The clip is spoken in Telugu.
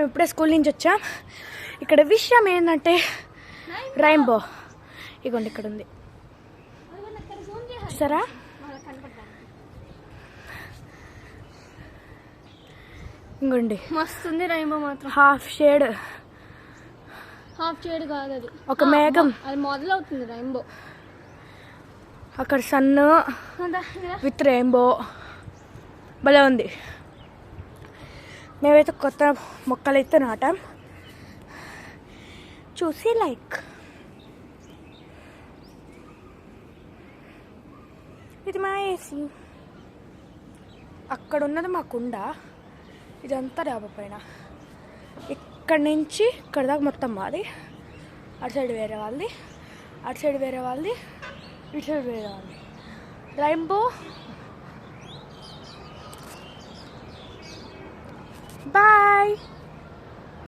మేము ఇప్పుడే స్కూల్ నుంచి వచ్చాం. ఇక్కడ విషయం ఏంటంటే రెయిన్బో ఇగోండి ఇక్కడ ఉంది చూసారా. ఇంకోండి మస్తుంది రెయిన్బో మాత్రం. హాఫ్ షేడ్ కాదు అది ఒక మేఘం, అది మొదలవుతుంది రెయిన్బో. అక్కడ సన్ను విత్ రెయిన్బో భలే ఉంది. మేమైతే కొత్త మొక్కలు అయితే నాటాం, చూసి లైక్. ఇది మా ఏసీ, అక్కడ ఉన్నది మా కుండ, ఇదంతా డాబా పైన. ఇక్కడి నుంచి ఇక్కడ దాకా మొత్తం మాది. అటు సైడ్ వేరే వాళ్ళది, అటు సైడ్ వేరే వాళ్ళది, ఇటు సైడ్ వేరే వాళ్ళది. Rainbow bye.